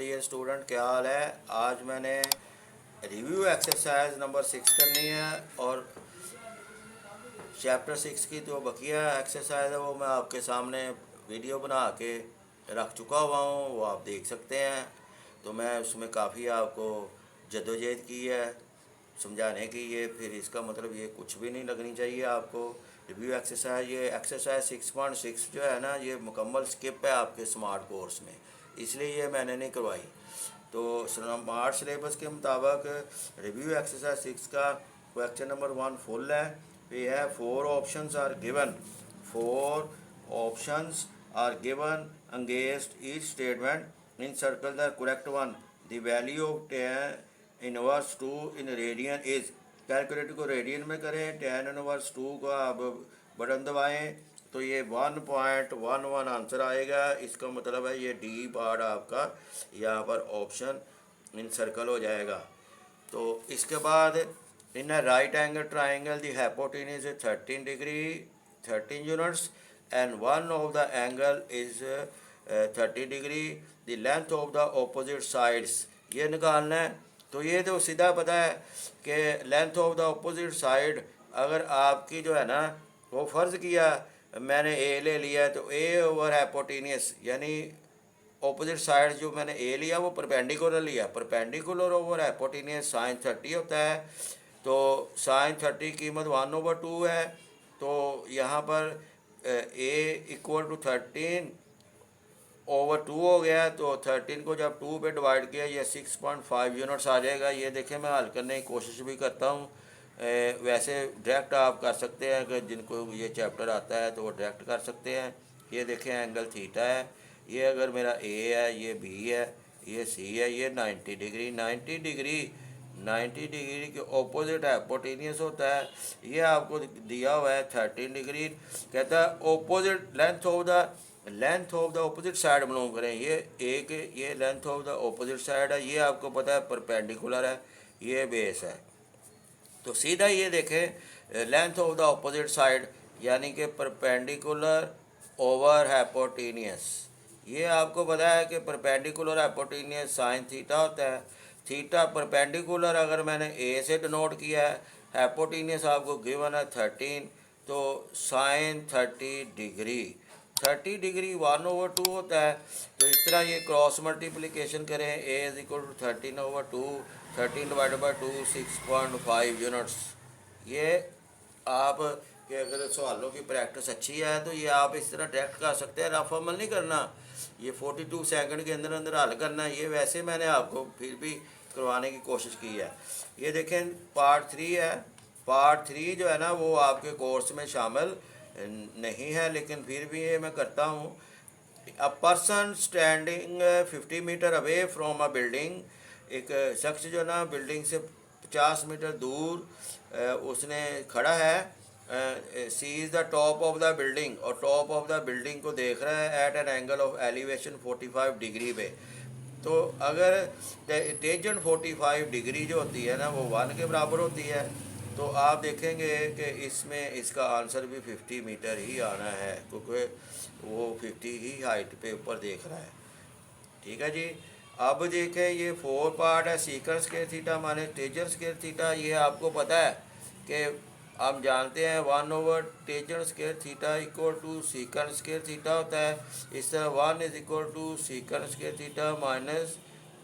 Dear student, क्या हाल है। आज मैंने रिव्यू एक्सरसाइज नंबर 6 करनी है और चैप्टर 6 की जो बकिया एक्सरसाइज है वो मैं आपके सामने वीडियो बना के रख चुका हुआ हूँ, वो आप देख सकते हैं। तो मैं उसमें काफ़ी आपको जद्दोजहद की है समझाने की। ये फिर इसका मतलब ये कुछ भी नहीं लगनी चाहिए आपको। रिव्यू एक्सरसाइज, ये एक्सरसाइज 6.6 जो है ना, ये मुकम्मल स्किप है आपके स्मार्ट कोर्स में, इसलिए ये मैंने नहीं करवाई। तो स्मार्ट सिलेबस के मुताबिक रिव्यू एक्सरसाइज 6 का क्वेश्चन नंबर 1 फुल है। ये है 4 options are given, 4 options are given against each statement in circle the correct one. The value of tan inverse 2 in radian is. Calculate को रेडियन में करें, tan inverse 2 का अब button दबाएं तो ये 1.11 आंसर आएगा। इसका मतलब है ये डी पार्ट आपका यहाँ पर ऑप्शन इन सर्कल हो जाएगा। तो इसके बाद in right angle triangle the hypotenuse is 13 degree 13 units and one of the angle is 30 degree. The length of the opposite sides ये निकालना है। तो ये तो सीधा पता है कि length of the opposite side अगर आपकी जो है ना, वो फ़र्ज़ किया मैंने ए ले लिया तो ए ओवर हाइपोटेनियस यानी ऑपोजिट साइड जो मैंने ए लिया वो परपेंडिकुलर लिया, परपेंडिकुलर ओवर हाइपोटेनियस साइन 30 होता है। तो साइन 30 कीमत 1/2 है। तो यहाँ पर ए इक्वल टू 13/2 हो गया। तो 13 को जब 2 पे डिवाइड किया ये 6.5 यूनिट्स आ जाएगा। ये देखें मैं हल करने की कोशिश भी करता हूँ। वैसे डायरेक्ट आप कर सकते हैं कि जिनको ये चैप्टर आता है तो वो डायरेक्ट कर सकते हैं। ये देखें एंगल थीटा है, ये अगर मेरा ए है, ये बी है, ये सी है, ये 90 डिग्री 90 डिग्री 90 डिग्री के ऑपोजिट हाइपोटेनियस होता है। ये आपको दिया हुआ है 13 डिग्री। कहता है opposite length of the opposite side मालूम करें। ये एक ये length of the opposite side है, ये आपको पता है परपेंडिकुलर है, ये बेस है। तो सीधा ये देखें length of the opposite side यानी कि परपेंडिकुलर ओवर हाइपोटेनियस। ये आपको पता है कि परपेंडिकुलर हाइपोटेनियस साइन थीटा होता है। थीटा परपेंडिकुलर अगर मैंने ए से डिनोट किया है, हाइपोटेनियस आपको गिवन है 13, तो साइन 30 डिग्री 1/2 होता है। तो इस तरह ये क्रॉस मल्टीप्लिकेशन करें, A is equal to 13/2, 13 divided by 2 6.5 units. ये आप कि अगर सवालों की प्रैक्टिस अच्छी है तो ये आप इस तरह डायरेक्ट कर सकते हैं, रफ अमल नहीं करना। ये 42 सेकंड के अंदर अंदर हल करना है। ये वैसे मैंने आपको फिर भी करवाने की कोशिश की है। ये देखें पार्ट 3 है। पार्ट 3 जो है ना वो आपके कोर्स में शामिल नहीं है, लेकिन फिर भी ये मैं करता हूँ। A person standing 50 metre away from a building. एक शख्स जो ना बिल्डिंग से 50 मीटर दूर उसने खड़ा है। C is the top of the building, और टॉप ऑफ द बिल्डिंग को देख रहा है at an angle of elevation 45 degree पे। तो अगर टेंजेंट 45 डिग्री जो होती है ना वो 1 के बराबर होती है, तो आप देखेंगे कि इसमें इसका आंसर भी 50 मीटर ही आना है, क्योंकि वो 50 ही हाइट पे ऊपर देख रहा है। ठीक है जी। अब देखें ये 4 पार्ट है। सीकंड स्क्वायर थीटा माने टेंजेंट स्क्वायर थीटा। ये आपको पता है कि आप जानते हैं 1/टेंजेंट square theta equal to secant square theta होता है। इस तरह 1 is equal to secant square theta minus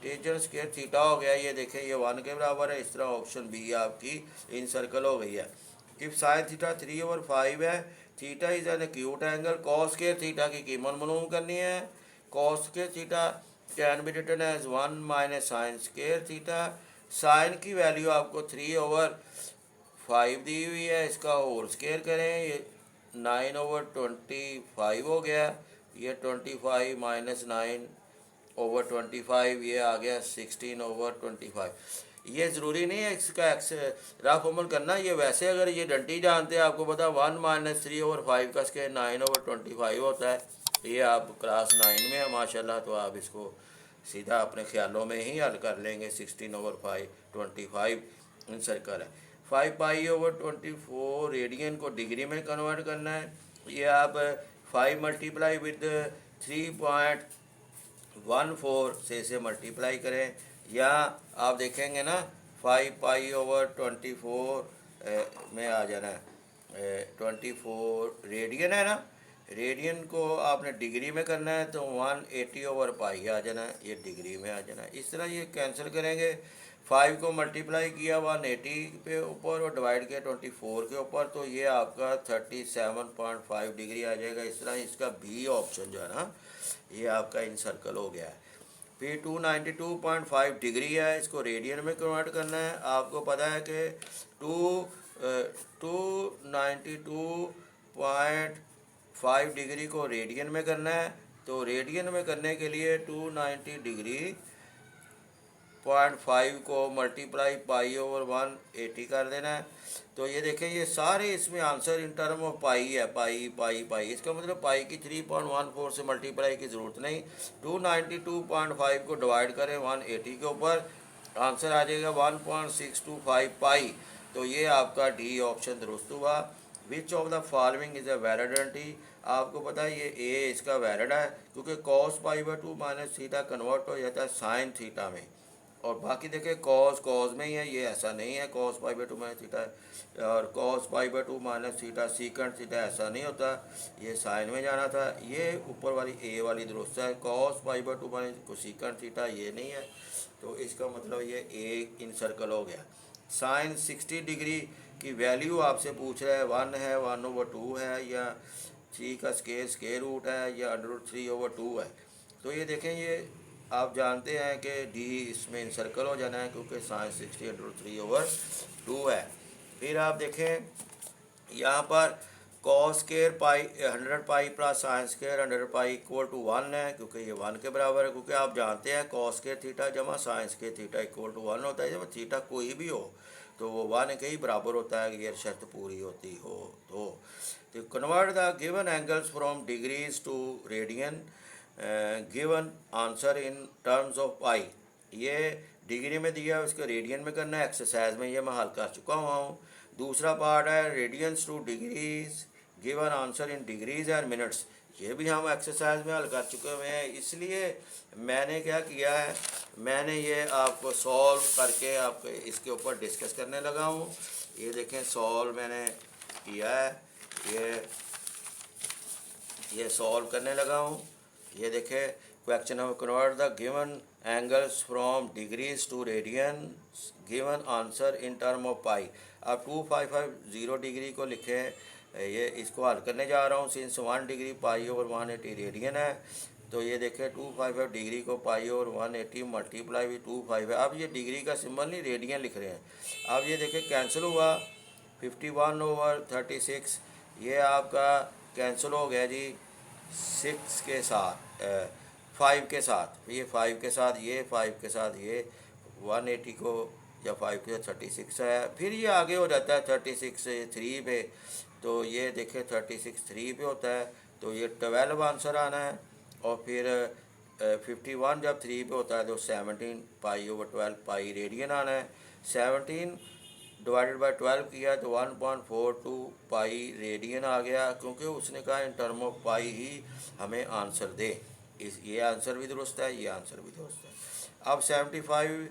tangent square theta हो गया। ये देखें ये 1 के बराबर है। इस तरह ऑप्शन बी आपकी इन सर्कल हो गई है। इफ साइन थीटा 3/5 है, theta is an acute angle, cos square theta की कीमत मालूम करनी है। Cos square theta can be written as 1 minus sine square theta. Sine की वैल्यू आपको 3/5 दी हुई है, इसका होल स्क्वायर करें, ये 9/25 हो गया। ये 25 माइनस 9/25 ये आ गया 16/25। ये ज़रूरी नहीं है इसका एक्स रफ अमल करना। ये वैसे अगर ये डंटी जानते हैं आपको पता 1 माइनस 3/5 का स्क्वायर 9/25 होता है। ये आप क्लास 9 में है माशाल्लाह, तो आप इसको सीधा अपने ख्यालों में ही हल कर लेंगे। 16/25 इन सर्कल है। 5π/24 रेडियन को डिग्री में कन्वर्ट करना है। ये आप 5 मल्टीप्लाई विद 1/4 से इसे मल्टीप्लाई करें, या आप देखेंगे ना 5 पाई/24 में आ जाना है 24 रेडियन है ना, रेडियन को आपने डिग्री में करना है तो 180/पाई आ जाना है, ये डिग्री में आ जाना है। इस तरह ये कैंसिल करेंगे, 5 को मल्टीप्लाई किया 180 पे ऊपर और डिवाइड किया 24 के ऊपर, तो ये आपका 37.5 डिग्री आ जाएगा। इस तरह इसका बी ऑप्शन जो है ना ये आपका इन सर्कल हो गया है। फिर 292.5 डिग्री है, इसको रेडियन में कन्वर्ट करना है। आपको पता है कि 292.5 डिग्री को रेडियन में करना है, तो रेडियन में करने के लिए 290 डिग्री 0.5 को मल्टीप्लाई पाई/180 कर देना है। तो ये देखें ये सारे इसमें आंसर इन टर्म ऑफ पाई है, पाई पाई पाई, इसका मतलब पाई की 3.14 से मल्टीप्लाई की ज़रूरत नहीं। 292.5 को डिवाइड करें 180 के ऊपर, आंसर आ जाएगा 1.625 पाई। तो ये आपका डी ऑप्शन दुरुस्त हुआ। Which of the following is a validity, आपको पता है ये ए इसका वैलिड है क्योंकि cos π/2 माइनस थीटा कन्वर्ट हो जाता है साइन थीटा में, और बाकी देखें कॉस में ही है, ये ऐसा नहीं है cos π/2 माइनस थीटा है, और cos π/2 minus theta secant theta ऐसा नहीं होता, ये साइन में जाना था। ये ऊपर वाली ए वाली दुरुस्त है, cos π/2 माइनस सीकेंट थीटा ये नहीं है, तो इसका मतलब ये ए इन सर्कल हो गया। साइन 60 डिग्री की वैल्यू आपसे पूछ रहा है, 1 है, 1/2 है, या 3 का स्केयर रूट है, या √3/2 है। तो ये देखें ये आप जानते हैं कि डी इसमें इंसर्कल हो जाना है क्योंकि साइन 60 √3/2 है। फिर आप देखें यहाँ पर cos square pi 100 pi plus sine square 100 pi equal to 1 है, क्योंकि ये 1 के बराबर है, क्योंकि आप जानते हैं कॉस स्केयर थीटा जमा sine square theta equal to 1 होता है। जब थीटा कोई भी हो तो वो 1 के ही बराबर होता है, ये शर्त पूरी होती हो तो convert the given angles from degrees to radian, given answer in terms of pi. ये डिग्री में दिया, उसको रेडियन में करना है, एक्सरसाइज में ये मैं हल कर चुका हुआ हूँ। दूसरा पार्ट है radians to degrees, given answer in degrees and minutes, ये भी हम एक्सरसाइज में हल कर चुके हुए हैं। इसलिए मैंने क्या किया है, मैंने ये आपको सॉल्व करके आपको इसके ऊपर डिस्कस करने लगा हूँ। ये देखें सॉल्व मैंने किया है, ये सॉल्व करने लगा हूँ। ये देखें question of convert the given angles from degrees to radian, given answer in term of pi. अब 2550 डिग्री को लिखें, ये इसको हल करने जा रहा हूँ। सिंस 1 डिग्री पाई/180 रेडियन है, तो ये देखें 255 डिग्री को पाई/180 मल्टीप्लाई विद 255। अब ये डिग्री का सिंबल नहीं रेडियन लिख रहे हैं। अब ये देखें कैंसिल हुआ, 51/36 ये आपका कैंसिल हो गया जी 6 के साथ, 5 के साथ, ये 5 के साथ, ये 5 के साथ, ये 180 को या 5 के साथ 36 है। फिर ये आगे हो जाता है 36 से 3 पे, तो ये देखें 36 3 पे होता है, तो ये 12 आंसर आना है। और फिर 51 जब 3 पे होता है तो 17 पाई/12 पाई रेडियन आना है। 17 डिवाइडेड बाई 12 किया तो 1.42 पाई रेडियन आ गया, क्योंकि उसने कहा इन टर्म ऑफ पाई ही हमें आंसर दे। ये आंसर भी दुरुस्त है, ये आंसर भी दुरुस्त है। अब 75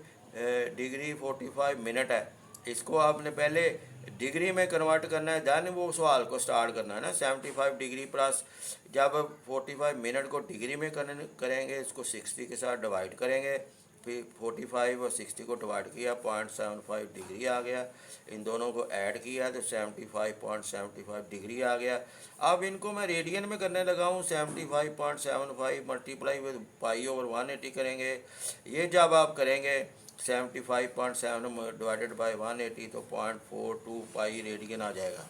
डिग्री 45 मिनट है, इसको आपने पहले डिग्री में कन्वर्ट करना है, दैन वो सवाल को स्टार्ट करना है ना। 75 डिग्री प्लस जब 45 मिनट को डिग्री में करेंगे, इसको 60 के साथ डिवाइड करेंगे, फिर 45 और 60 को डिवाइड किया 0.75 डिग्री आ गया। इन दोनों को ऐड किया तो 75.75 डिग्री आ गया। अब इनको मैं रेडियन में करने लगा हूँ, 75.75 मल्टीप्लाई विद पाई/180 करेंगे। ये जब आप करेंगे 75.7 डिवाइडेड बाई 180 तो 0.42 पाई रेडियन आ जाएगा।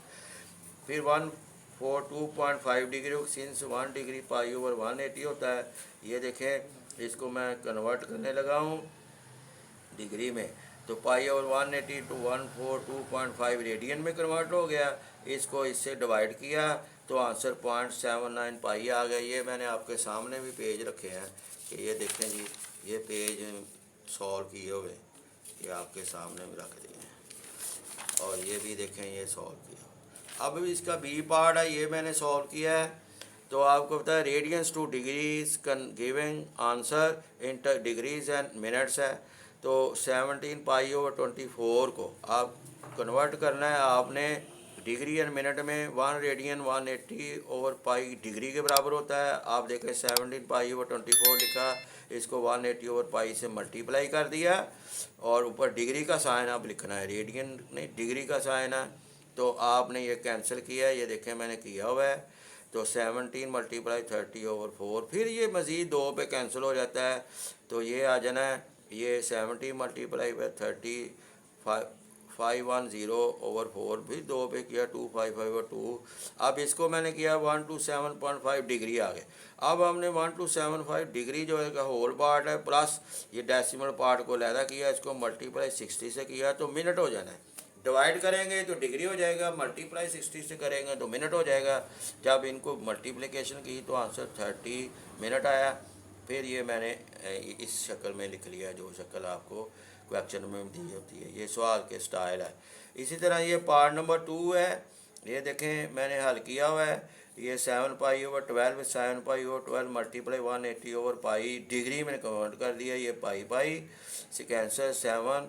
फिर 142.5 डिग्री, सिंस 1 डिग्री पाई/180 होता है। ये देखें इसको मैं कन्वर्ट करने लगा हूँ डिग्री में, तो पाई/180 टू 142.5 रेडियन में कन्वर्ट हो गया। इसको इससे डिवाइड किया तो आंसर 0.79 पाई आ गया। ये मैंने आपके सामने भी पेज रखे हैं कि ये देखें जी, ये पेज सॉल्व किए हुए ये आपके सामने भी रख दिए हैं, और ये भी देखें ये सॉल्व किया। अब इसका बी पार्ट है, ये मैंने सॉल्व किया है। तो आपको पता है radians to degrees giving answer in degrees and minutes है। तो 17 पाई/24 को आप कन्वर्ट करना है आपने डिग्री एंड मिनट में। 1 रेडियन 180/पाई डिग्री के बराबर होता है। आप देखें 17 पाई/24 लिखा, इसको 180/पाई से मल्टीप्लाई कर दिया और ऊपर डिग्री का साइन आप लिखना है, रेडियन नहीं डिग्री का साइन है। तो आपने ये कैंसिल किया, ये देखें मैंने किया हुआ है। तो 17 × 30/4, फिर ये मज़ीद 2 पे कैंसिल हो जाता है। तो ये आ जाना है, ये 70 × 30 510/4, फिर 2 पे किया 255/2। अब इसको मैंने किया 127.5 डिग्री आ गए। अब हमने 1275 डिग्री जो है का होल पार्ट है प्लस ये डेसिमल पार्ट को लहदा किया, इसको मल्टीप्लाई 60 से किया तो मिनट हो जाना है। डिवाइड करेंगे तो डिग्री हो जाएगा, मल्टीप्लाई 60 से करेंगे तो मिनट हो जाएगा। जब इनको मल्टीप्लिकेशन की तो आंसर 30 मिनट आया। फिर ये मैंने इस शक्ल में लिख लिया जो शक्ल आपको क्वेश्चन में दी होती है, ये सवाल के स्टाइल है। इसी तरह ये पार्ट नंबर 2 है, ये देखें मैंने हल किया हुआ है। ये 7 पाई/12 7 पाई/12 मल्टीप्लाई 180/पाई डिग्री मैंने कन्वर्ट कर दिया, ये पाई कैंसर 7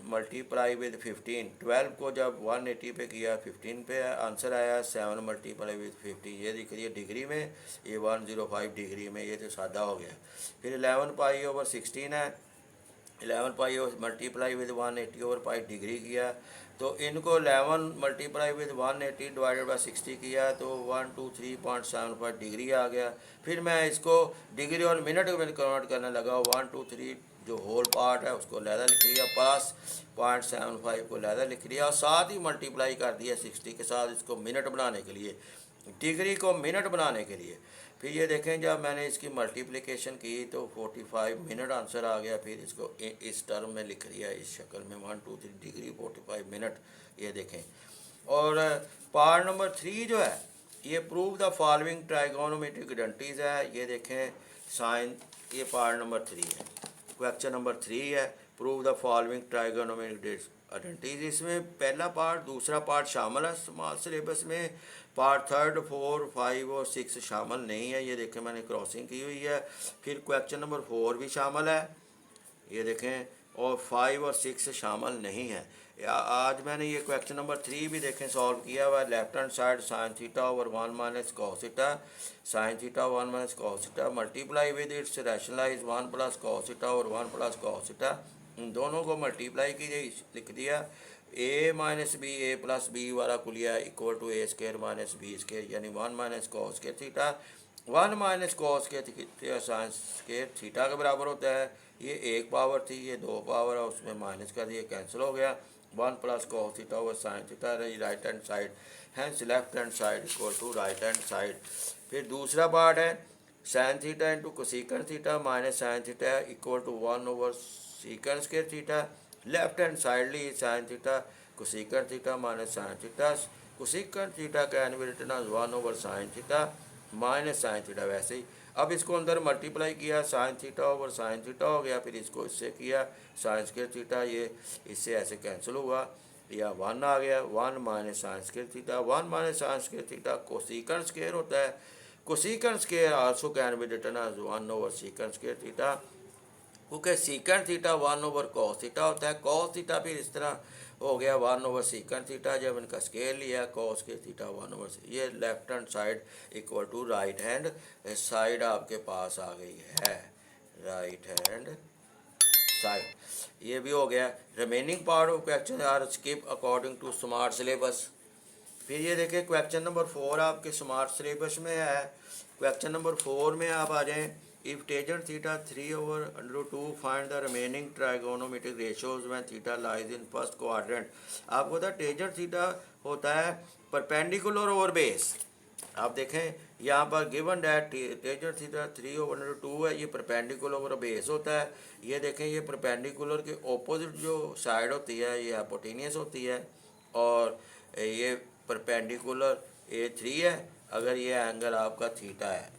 मल्टीप्लाई विद 15। 12 को जब 180 पे किया 15 पे आंसर आया, 7 मल्टीप्लाई विद 50 ये दिख रही है डिग्री में, ये 105 डिग्री में, ये तो सादा हो गया। फिर 11 पाई/16 है, 11 पाई मल्टीप्लाई विद 180/पाई डिग्री किया, तो इनको 11 मल्टीप्लाई विद 180 डिवाइडेड बाई 60 किया तो 123.75 डिग्री आ गया। फिर मैं इसको डिग्री और मिनट में कन्वर्ट करने लगा, 123 जो होल पार्ट है उसको लहदा लिख लिया, प्लस 0.75 को लहदा लिख लिया और साथ ही मल्टीप्लाई कर दिया 60 के साथ, इसको मिनट बनाने के लिए, डिग्री को मिनट बनाने के लिए। फिर ये देखें जब मैंने इसकी मल्टीप्लिकेशन की तो 45 मिनट आंसर आ गया। फिर इसको इस टर्म में लिख लिया इस शक्ल में, 123 डिग्री 45 मिनट, ये देखें। और पार्ट नंबर 3 जो है ये prove the following trigonometric identities है, ये देखें साइन, ये पार्ट नंबर 3 है, क्वेश्चन नंबर 3 है, prove the following trigonometric identities. इसमें पहला पार्ट दूसरा पार्ट शामिल है स्मॉल सिलेबस में, पार्ट 3, 4, 5 और 6 शामिल नहीं है, ये देखें मैंने क्रॉसिंग की हुई है। फिर क्वेश्चन नंबर 4 भी शामिल है, ये देखें, और 5 और 6 शामिल नहीं है। आज मैंने ये क्वेश्चन नंबर 3 भी देखें सॉल्व किया हुआ है। Left hand side sine theta over 1 minus cos theta, sine theta 1 minus cos theta multiply with its rationalise 1 plus cos theta और 1 प्लस कॉस थीटा, इन दोनों को मल्टीप्लाई कीजिए, लिख दिया a minus B A plus B वाला कुलिया equal to A square minus B square, यानी 1 minus cos के थीटा 1 माइनस कॉस के थीटा साइन स्केयर थीटा के बराबर होता है। ये एक पावर थी, ये 2 पावर है, उसमें माइनस कर दिया, कैंसिल हो गया। 1 plus cos theta over sine theta रही right hand side, hence left hand side equal to right hand side. फिर दूसरा पार्ट है sine theta into cosecant theta minus sine theta equal to 1 over secant square theta. Left hand side ली sine theta cosecant theta minus sine theta, cosecant theta can be written as 1 over sine theta minus sine theta. वैसे ही अब इसको अंदर multiply किया, sign theta over sine theta हो गया, फिर इसको इससे किया साइन स्केयर थीटा, ये इससे ऐसे कैंसिल हुआ, या 1 आ गया, 1 minus sine square theta, 1 minus sine square theta cosecant square होता है। Cosecant square also can be written as 1 over secant square theta, क्योंकि secant theta 1 over cos theta होता है। कॉस थीटा फिर इस तरह हो गया 1 ओवर सीकंड थीटा, जब इनका स्केयर लिया कॉस के थीटा 1 ओवर, ये left hand side equal to right hand side आपके पास आ गई है, राइट हैंड साइड, ये भी हो गया। Remaining part of question are skip according to smart syllabus. फिर ये देखिए क्वेश्चन नंबर 4 आपके स्मार्ट सिलेबस में है। क्वेश्चन नंबर 4 में आप आ जाएँ, if tangent theta 3 over √2 find the remaining trigonometric ratios when theta lies in first quadrant. आपको पता है टेंजेंट थीटा होता है परपेंडिकुलर ओवर बेस। आप देखें यहाँ पर given that tangent theta 3 over √2 है, ये परपेंडिकुलर ओवर बेस होता है। ये देखें ये परपेंडिकुलर के ऑपोजिट जो साइड होती है ये हाइपोटेनियस होती है, और ये परपेंडिकुलर A3 है अगर ये एंगल आपका थीटा है,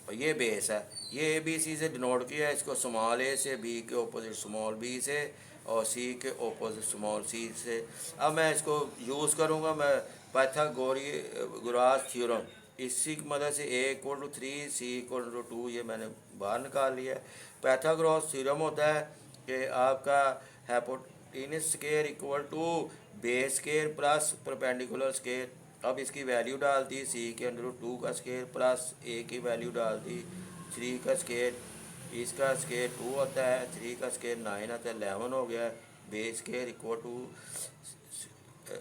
और ये बेस है। ये ABC से डिनोट किया है, इसको स्मॉल a से, B के ऑपोजिट स्मॉल b से, और C के ऑपोजिट स्मॉल c से। अब मैं इसको यूज़ करूँगा, मैं पाइथागोरस थ्योरम, इसी की मदद से A equal to 3 C equal to 2 ये मैंने बाहर निकाल लिया है। पाइथागोरस थ्योरम होता है कि आपका hypotenuse square equal to base square plus perpendicular square. अब इसकी वैल्यू डाल दी सी के अंडर रूट 2 का स्क्वायर प्लस ए की वैल्यू डाल दी 3 का स्क्वायर, इसका स्क्वायर 2 होता है, 3 का स्क्वायर 9 आता है, 11 हो गया। बेस स्क्वायर इक्वल टू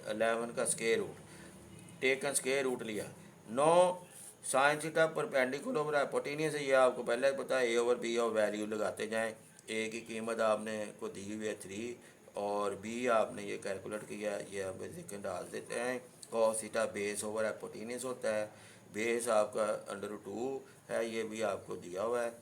11 का square root, taken square root लिया। 9 sine theta perpendicular over hypotenuse है, ये आपको पहले पता है। ए ओवर बी और वैल्यू लगाते जाएं। ए की कीमत आपने को दी हुई है 3 और बी आपने ये कैलकुलेट किया, ये आप देखें डाल देते हैं। Cos theta base over hypotenuse होता है, बेस आपका अंडर रूट 2 है, ये भी आपको दिया हुआ है।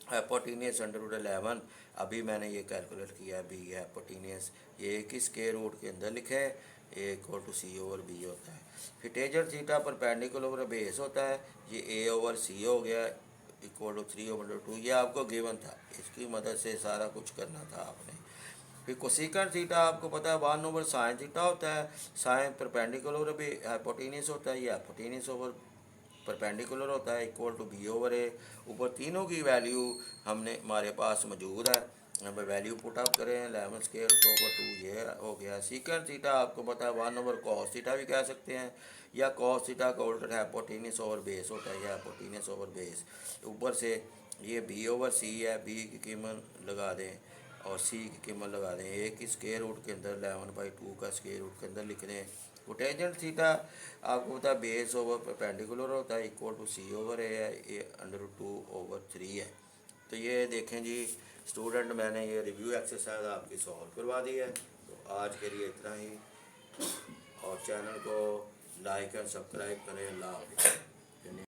हाइपोटेन्यूज अंडर रूट 11 अभी मैंने ये कैलकुलेट किया बी हाइपोटेन्यूज, ये किस स्क्वायर रूट के अंदर लिखे हैं, A equal to C over B होता है। फिर tangent theta perpendicular over base होता है, ये ए ओवर सी हो गया इक्वल टू 3 ओवर 2, ये आपको गिवन था, इसकी मदद से सारा कुछ करना था आपने। फिर कोसिकेंट थीटा आपको पता है 1 ओवर साइन थीटा होता है, साइन परपेंडिकुलर ओवर भी हाइपोटेन्यूज होता है, ये हाइपोटेन्यूज ओवर परपेंडिकुलर होता है इक्वल टू बी ओवर ए। ऊपर तीनों की वैल्यू हमने हमारे पास मौजूद है, हमें वैल्यू पुट अप करें 11 स्क्वायर ओवर 2 ये हो गया। सीकेंट थीटा आपको पता है 1 ओवर कॉस थीटा भी कह सकते हैं, या कॉस थीटा का उल्टा हाइपोटेन्यूज ओवर बेस होता है, या हाइपोटेन्यूज ओवर बेस। ऊपर से ये बी ओवर सी है, बी की कीमत लगा दें और सी की कीमत लगा दें, ए की स्क्वायर रूट के अंदर 11/2 का स्क्वायर रूट के अंदर लिख दें। कोटेंजेंट थीटा आपको पता है बेस ओवर परपेंडिकुलर होता है इक्वल टू सी ओवर ए है, ये अंडर 2 ओवर 3 है। तो ये देखें जी स्टूडेंट, मैंने ये रिव्यू एक्सरसाइज आपकी सॉल्व करवा दी है। तो आज के लिए इतना ही, और चैनल को लाइक एंड सब्सक्राइब करें। अल्लाह हाफ़िज़।